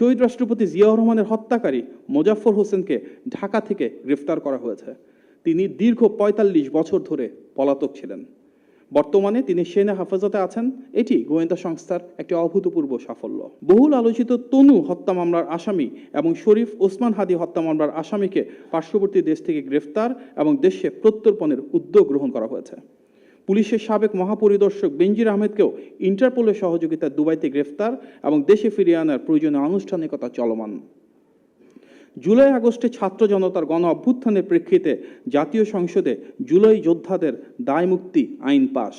শহীদ রাষ্ট্রপতি জিয়াউর রহমানের হত্যাকারী মোজাফফর হোসেনকে ঢাকা থেকে গ্রেফতার করা হয়েছে। তিনি দীর্ঘ ৪৫ বছর ধরে পলাতক ছিলেন। বর্তমানে তিনি সেনা হেফাজতে আছেন। এটি গোয়েন্দা সংস্থার একটি অভূতপূর্ব সাফল্য। বহুল আলোচিত তনু হত্যা মামলার আসামি এবং শরীফ ওসমান হাদি হত্যা মামলার আসামিকে পার্শ্ববর্তী দেশ থেকে গ্রেফতার এবং দেশে প্রত্যর্পণের উদ্যোগ গ্রহণ করা হয়েছে। পুলিশের সাবেক মহাপরিদর্শক বেনজির আহমেদকেও ইন্টারপোলের সহযোগিতায় দুবাইতে গ্রেফতার এবং দেশে ফিরিয়ে আনার প্রয়োজনীয় আনুষ্ঠানিকতা চলমান। জুলাই আগস্টে ছাত্র জনতার গণ অভ্যুত্থানের প্রেক্ষিতে জাতীয় সংসদে জুলাই যোদ্ধাদের দায় মুক্তি আইন পাস।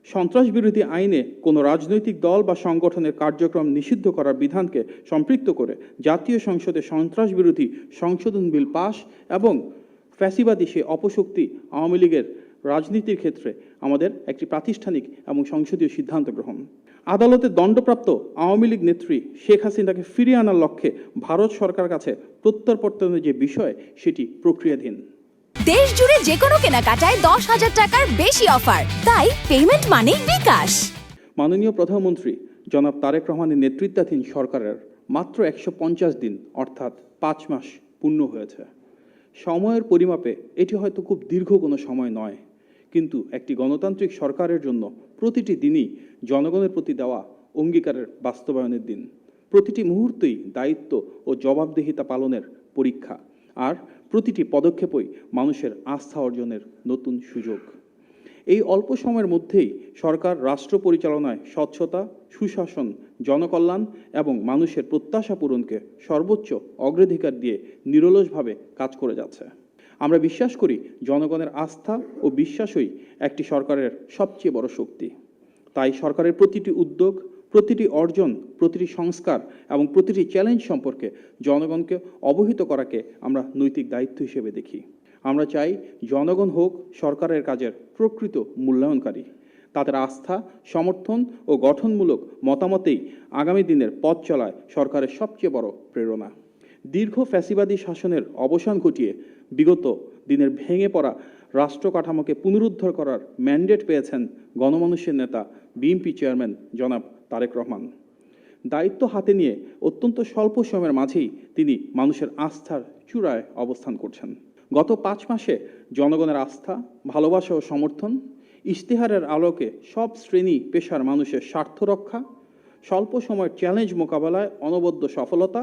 সন্ত্রাস বিরোধী আইনে কোনো রাজনৈতিক দল বা সংগঠনের কার্যক্রম নিষিদ্ধ করার বিধানকে সম্পৃক্ত করে জাতীয় সংসদে সন্ত্রাস বিরোধী সংশোধন বিল পাস এবং ফ্যাসিবাদী সে অপশক্তি আওয়ামী লীগের রাজনীতির ক্ষেত্রে আমাদের একটি প্রাতিষ্ঠানিক এবং সংসদীয় সিদ্ধান্ত গ্রহণ। আদালতে দণ্ডপ্রাপ্ত আওয়ামী লীগ নেত্রী শেখ হাসিনাকে ফিরিয়ে আনার লক্ষ্যে ভারত সরকার কাছে প্রত্যর্পণের যে বিষয় সেটি প্রক্রিয়াধীন। দেশ জুড়ে যে কোনো কেনাকাটায় 10,000 টাকার বেশি অফার, তাই পেমেন্ট মানে বিকাশ। মাননীয় প্রধানমন্ত্রী জনাব তারেক রহমানের নেতৃত্বাধীন সরকারের মাত্র 150 দিন অর্থাৎ 5 মাস পূর্ণ হয়েছে। সময়ের পরিমাপে এটি হয়তো খুব দীর্ঘ কোনো সময় নয়, কিন্তু একটি গণতান্ত্রিক সরকারের জন্য প্রতিটি দিনই জনগণের প্রতি দেওয়া অঙ্গীকারের বাস্তবায়নের দিন। প্রতিটি মুহূর্তেই দায়িত্ব ও জবাবদিহিতা পালনের পরীক্ষা, আর প্রতিটি পদক্ষেপই মানুষের আস্থা অর্জনের নতুন সুযোগ। এই অল্প সময়ের মধ্যেই সরকার রাষ্ট্র পরিচালনায় স্বচ্ছতা, সুশাসন, জনকল্যাণ এবং মানুষের প্রত্যাশা পূরণকে সর্বোচ্চ অগ্রাধিকার দিয়ে নিরলসভাবে কাজ করে যাচ্ছে। আমরা বিশ্বাস করি জনগণের আস্থা ও বিশ্বাসই একটি সরকারের সবচেয়ে বড় শক্তি। তাই সরকারের প্রতিটি উদ্যোগ, প্রতিটি অর্জন, প্রতিটি সংস্কার এবং প্রতিটি চ্যালেঞ্জ সম্পর্কে জনগণকে অবহিত করাকে আমরা নৈতিক দায়িত্ব হিসেবে দেখি। আমরা চাই জনগণ হোক সরকারের কাজের প্রকৃত মূল্যায়নকারী। তাদের আস্থা, সমর্থন ও গঠনমূলক মতামতেই আগামী দিনের পথ চলায় সরকারের সবচেয়ে বড় প্রেরণা। দীর্ঘ ফ্যাসিবাদী শাসনের অবসান ঘটিয়ে বিগত দিনের ভেঙে পড়া রাষ্ট্র কাঠামোকে পুনরুদ্ধার করার ম্যান্ডেট পেয়েছেন গণমানুষের নেতা বিএনপি চেয়ারম্যান জনাব তারেক রহমান। দায়িত্ব হাতে নিয়ে অত্যন্ত স্বল্প সময়ের মাঝেই তিনি মানুষের আস্থার চূড়ায় অবস্থান করছেন। গত 5 মাসে জনগণের আস্থা, ভালোবাসা ও সমর্থন, ইশতেহারের আলোকে সব শ্রেণী পেশার মানুষের স্বার্থ রক্ষা, স্বল্প সময়ের চ্যালেঞ্জ মোকাবেলায় অনবদ্য সফলতা,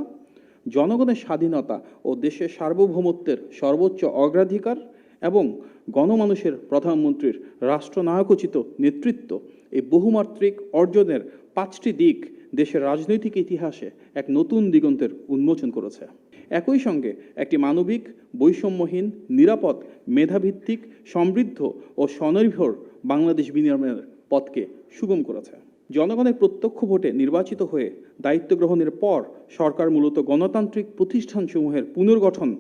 জনগণের স্বাধীনতা ও দেশের সার্বভৌমত্বের সর্বোচ্চ অগ্রাধিকার এবং গণমানুষের প্রধানমন্ত্রীর রাষ্ট্রনায়কোচিত নেতৃত্ব, এই বহুমাত্রিক অর্জনের 5টি দিক দেশের রাজনৈতিক ইতিহাসে এক নতুন দিগন্তের উন্মোচন করেছে। একই সঙ্গে একটি মানবিক, বৈষম্যহীন, নিরাপদ, মেধাভিত্তিক, সমৃদ্ধ ও স্বনির্ভর বাংলাদেশ বিনির্মাণের পথকে সুগম করেছে। জনগণের প্রত্যক্ষ ভোটে নির্বাচিত হয়ে দায়িত্ব গ্রহণের পর সরকার মূলত গণতান্ত্রিক প্রতিষ্ঠানসমূহের পুনর্গঠন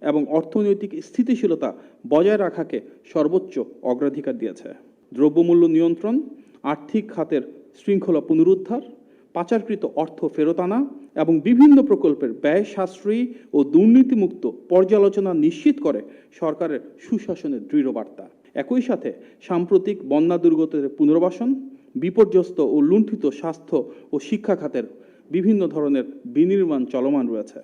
এবং অর্থনৈতিক স্থিতিশীলতা বজায় রাখাকে সর্বোচ্চ অগ্রাধিকার দিয়েছে। দ্রব্যমূল্য নিয়ন্ত্রণ, আর্থিক খাতের শৃঙ্খলা পুনরুদ্ধার, পাচারকৃত অর্থ ফেরত আনা এবং বিভিন্ন প্রকল্পের ব্যয় সাশ্রয়ী ও দুর্নীতিমুক্ত পর্যালোচনা নিশ্চিত করে সরকারের সুশাসনের দৃঢ় বার্তা। একই সাথে সাম্প্রতিক বন্যা দুর্গতদের পুনর্বাসন, বিপর্যস্ত ও লুণ্ঠিত স্বাস্থ্য ও শিক্ষা খাতের বিভিন্ন ধরনের বিনির্মাণ চলমান রয়েছে।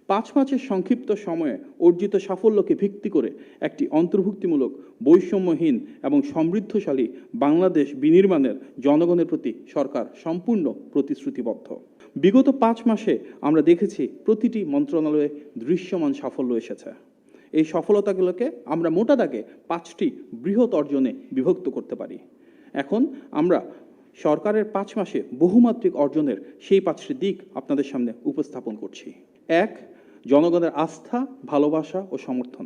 5 মাসের সংক্ষিপ্ত সময়ে অর্জিত সাফল্যকে ভিত্তি করে একটি অন্তর্ভুক্তিমূলক, বৈষম্যহীন এবং সমৃদ্ধশালী বাংলাদেশ বিনির্মাণের জনগণের প্রতি সরকার সম্পূর্ণ প্রতিশ্রুতিবদ্ধ। বিগত 5 মাসে আমরা দেখেছি প্রতিটি মন্ত্রণালয়ে দৃশ্যমান সাফল্য এসেছে। এই সফলতাগুলোকে আমরা মোটা দাগে 5টি বৃহৎ অর্জনে বিভক্ত করতে পারি। এখন আমরা সরকারের 5 মাসে বহুমাত্রিক অর্জনের সেই 5টি দিক আপনাদের সামনে উপস্থাপন করছি। 1. জনগণের আস্থা, ভালোবাসা ও সমর্থন।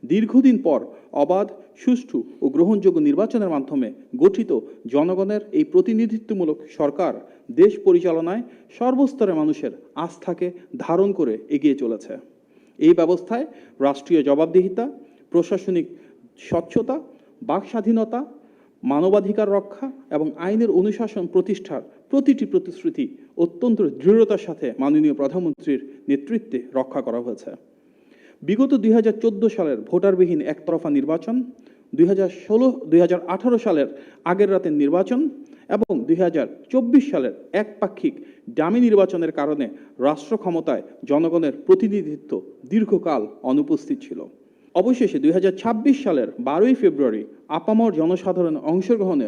দীর্ঘদিন পর অবাধ, সুষ্ঠু ও গ্রহণযোগ্য নির্বাচনের মাধ্যমে গঠিত জনগণের এই প্রতিনিধিত্বমূলক সরকার দেশ পরিচালনায় সর্বস্তরের মানুষের আস্থাকে ধারণ করে এগিয়ে চলেছে। এই ব্যবস্থায় রাষ্ট্রীয় জবাবদিহিতা, প্রশাসনিক স্বচ্ছতা, বাক স্বাধীনতা, মানবাধিকার রক্ষা এবং আইনের অনুশাসন প্রতিষ্ঠার প্রতিটি প্রতিশ্রুতি অত্যন্ত দৃঢ়তার সাথে মাননীয় প্রধানমন্ত্রীর নেতৃত্বে রক্ষা করা হয়েছে। বিগত 2014 সালের ভোটারবিহীন একতরফা নির্বাচন, 2018 সালের আগের রাতের নির্বাচন এবং 2024 সালের একপাক্ষিক ডামি নির্বাচনের কারণে রাষ্ট্র ক্ষমতায় জনগণের প্রতিনিধিত্ব দীর্ঘকাল অনুপস্থিত ছিল। অবশেষে 2026 সালের 12 ফেব্রুয়ারি আপামর জনসাধারণের অংশগ্রহণে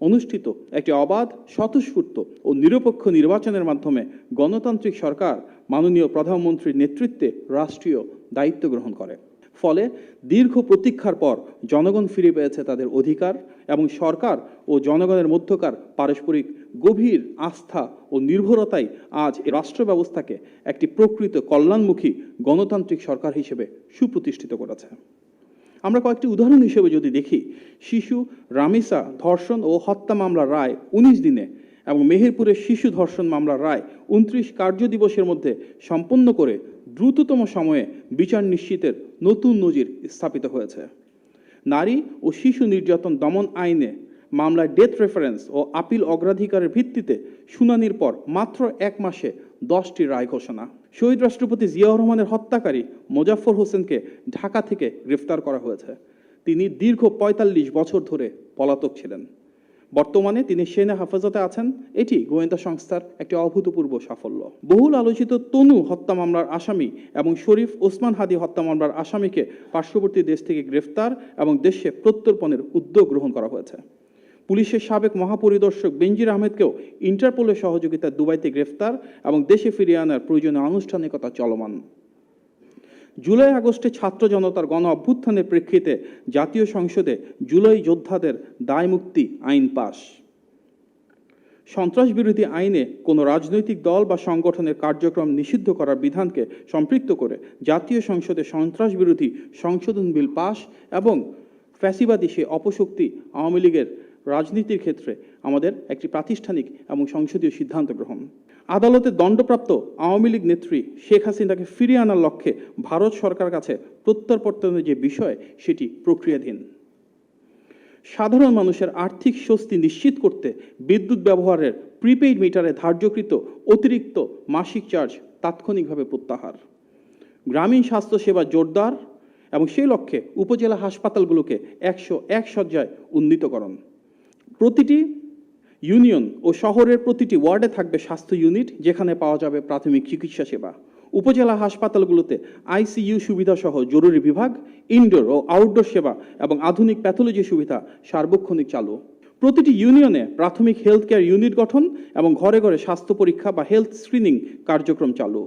অনুষ্ঠিত একটি অবাধ, স্বতঃস্ফূর্ত ও নিরপেক্ষ নির্বাচনের মাধ্যমে গণতান্ত্রিক সরকার মাননীয় প্রধানমন্ত্রীর নেতৃত্বে রাষ্ট্রীয় দায়িত্ব গ্রহণ করে। ফলে দীর্ঘ প্রতীক্ষার পর জনগণ ফিরে পেয়েছে তাদের অধিকার এবং সরকার ও জনগণের মধ্যকার পারস্পরিক গভীর আস্থা ও নির্ভরতাই আজ এই রাষ্ট্র ব্যবস্থাকে একটি প্রকৃত কল্যাণমুখী গণতান্ত্রিক সরকার হিসেবে সুপ্রতিষ্ঠিত করেছে। আমরা কয়েকটি উদাহরণ হিসেবে যদি দেখি, শিশু রামিসা ধর্ষণ ও হত্যা মামলার রায় 19 দিনে এবং মেহেরপুরের শিশু ধর্ষণ মামলার রায় 29 কার্যদিবসের মধ্যে সম্পন্ন করে দ্রুততম সময়ে বিচার নিশ্চিতের নতুন নজির স্থাপিত হয়েছে। নারী ও শিশু নির্যাতন দমন আইনে মামলায় ডেথ রেফারেন্স ও আপিল অগ্রাধিকারের ভিত্তিতে শুনানির পর মাত্র 1 মাসে 10টি রায় ঘোষণা। শহীদ রাষ্ট্রপতি জিয়াউর রহমানের হত্যাকারী মোজাফফর হোসেনকে ঢাকা থেকে গ্রেফতার করা হয়েছে। তিনি দীর্ঘ 45 বছর ধরে পলাতক ছিলেন। বর্তমানে তিনি সেনা হেফাজতে আছেন। এটি গোয়েন্দা সংস্থার একটি অভূতপূর্ব সাফল্য। বহুল আলোচিত তনু হত্যা মামলার আসামি এবং শরীফ ওসমান হাদি হত্যা মামলার আসামিকে পার্শ্ববর্তী দেশ থেকে গ্রেফতার এবং দেশে প্রত্যর্পণের উদ্যোগ গ্রহণ করা হয়েছে। পুলিশের সাবেক মহাপরিদর্শক বেনজির আহমেদকেও ইন্টারপোলের সহযোগিতায় দুবাইতে গ্রেফতার এবং দেশে ফিরিয়ে আনার প্রয়োজনীয় আনুষ্ঠানিকতা চলমান। জুলাই আগস্টে ছাত্র জনতার গণ অভ্যুত্থানের প্রেক্ষিতে জাতীয় সংসদে জুলাই যোদ্ধাদের দায় মুক্তি আইন পাস। সন্ত্রাস বিরোধী আইনে কোনো রাজনৈতিক দল বা সংগঠনের কার্যক্রম নিষিদ্ধ করার বিধানকে সম্পৃক্ত করে জাতীয় সংসদে সন্ত্রাস বিরোধী সংশোধন বিল পাস এবং ফ্যাসিবাদী সে অপশক্তি আওয়ামী লীগের রাজনীতির ক্ষেত্রে আমাদের একটি প্রাতিষ্ঠানিক এবং সংসদীয় সিদ্ধান্ত গ্রহণ। আদালতে দণ্ডপ্রাপ্ত আওয়ামী লীগ নেত্রী শেখ হাসিনাকে ফিরিয়ে আনার লক্ষ্যে ভারত সরকার কাছে প্রত্যর্পণের যে বিষয় সেটি প্রক্রিয়াধীন। সাধারণ মানুষের আর্থিক স্বস্তি নিশ্চিত করতে বিদ্যুৎ ব্যবহারের প্রিপেইড মিটারে ধার্যকৃত অতিরিক্ত মাসিক চার্জ তাৎক্ষণিকভাবে প্রত্যাহার। গ্রামীণ স্বাস্থ্যসেবা জোরদার এবং সেই লক্ষ্যে উপজেলা হাসপাতালগুলোকে 101 শয্যায় উন্নীতকরণ। প্রতিটি ইউনিয়ন ও শহরের প্রতিটি ওয়ার্ডে থাকবে স্বাস্থ্য ইউনিট, যেখানে পাওয়া যাবে প্রাথমিক চিকিৎসা সেবা। উপজেলা হাসপাতালগুলোতে আইসিইউ সুবিধা সহ জরুরি বিভাগ, ইনডোর ও আউটডোর সেবা এবং আধুনিক প্যাথোলজি সুবিধা সার্বক্ষণিক চালু। প্রতিটি ইউনিয়নে প্রাথমিক হেলথ কেয়ার ইউনিট গঠন এবং ঘরে ঘরে স্বাস্থ্য পরীক্ষা বা হেলথ স্ক্রিনিং কার্যক্রম চালু।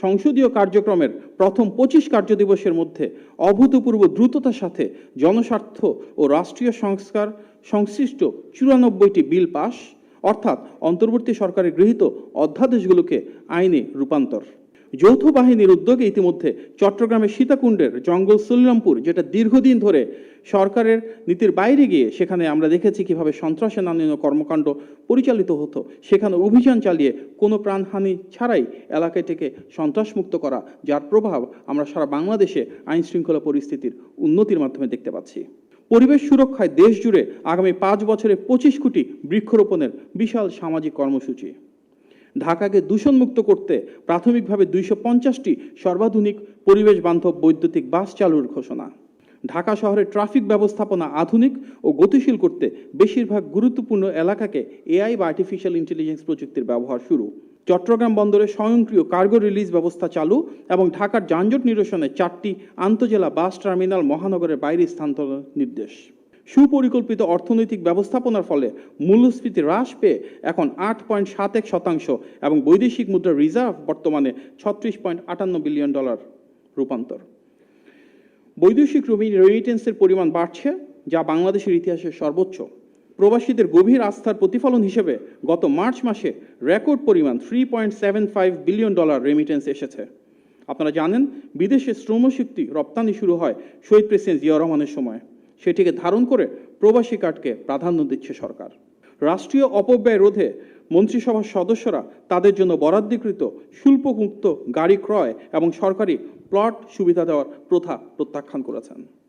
সংসদীয় কার্যক্রমের প্রথম 25 কার্যদিবসের মধ্যে অভূতপূর্ব দ্রুততার সাথে জনস্বার্থ ও রাষ্ট্রীয় সংস্কার সংশ্লিষ্ট 94টি বিল পাস, অর্থাৎ অন্তর্বর্তী সরকারের গৃহীত অধ্যাদেশগুলোকে আইনে রূপান্তর। যৌথ বাহিনীর উদ্যোগে ইতিমধ্যে চট্টগ্রামের সীতাকুণ্ডের জঙ্গল শ্রীরামপুর, যেটা দীর্ঘদিন ধরে সরকারের নীতির বাইরে গিয়ে সেখানে আমরা দেখেছি কিভাবে সন্ত্রাসের নানান কর্মকাণ্ড পরিচালিত হতো, সেখানে অভিযান চালিয়ে কোনো প্রাণহানি ছাড়াই এলাকাটিকে সন্ত্রাসমুক্ত করা, যার প্রভাব আমরা সারা বাংলাদেশে আইন শৃঙ্খলা পরিস্থিতির উন্নতির মাধ্যমে দেখতে পাচ্ছি। পরিবেশ সুরক্ষায় দেশ জুড়ে আগামী 5 বছরে 25 কোটি বৃক্ষরোপণের বিশাল সামাজিক কর্মসূচি। ঢাকাকে দূষণমুক্ত করতে প্রাথমিকভাবে 250টি সর্বাধুনিক পরিবেশ বান্ধব বৈদ্যুতিক বাস চালুর ঘোষণা। ঢাকা শহরের ট্রাফিক ব্যবস্থাপনা আধুনিক ও গতিশীল করতে বেশিরভাগ গুরুত্বপূর্ণ এলাকাকে এআই বা আর্টিফিশিয়াল ইন্টেলিজেন্স প্রযুক্তির ব্যবহার শুরু। চট্টগ্রাম বন্দরে স্বয়ংক্রিয় কার্গো রিলিজ ব্যবস্থা চালু এবং ঢাকার যানজট নিরসনে 4টি আন্তজেলা বাস টার্মিনাল মহানগরের বাইরে স্থানান্তর নির্দেশ। সুপরিকল্পিত অর্থনৈতিক ব্যবস্থাপনার ফলে মূল্যস্ফীতি হ্রাস পেয়ে এখন 8.71% এবং বৈদেশিক মুদ্রা রিজার্ভ বর্তমানে $36.58 বিলিয়ন রূপান্তর। বৈদেশিক রেমিটেন্সের পরিমাণ বাড়ছে, যা বাংলাদেশের ইতিহাসের সর্বোচ্চ। প্রবাসীদের গভীর আস্থার প্রতিফলন হিসেবে গত মার্চ মাসে রেকর্ড পরিমাণ $3.75 বিলিয়ন রেমিটেন্স এসেছে। আপনারা জানেন, বিদেশে শ্রমশক্তি রপ্তানি শুরু হয় শহীদ প্রেসিডেন্ট জিয়াউর রহমানের সময়। সেটিকে ধারণ করে প্রবাসী কার্ডকে প্রাধান্য দিচ্ছে সরকার। রাষ্ট্রীয় অপব্যয় রোধে মন্ত্রিসভার সদস্যরা তাদের জন্য বরাদ্দকৃত শুল্কমুক্ত গাড়ি ক্রয় এবং সরকারি প্লট সুবিধা দেওয়ার প্রথা প্রত্যাখ্যান করেছেন।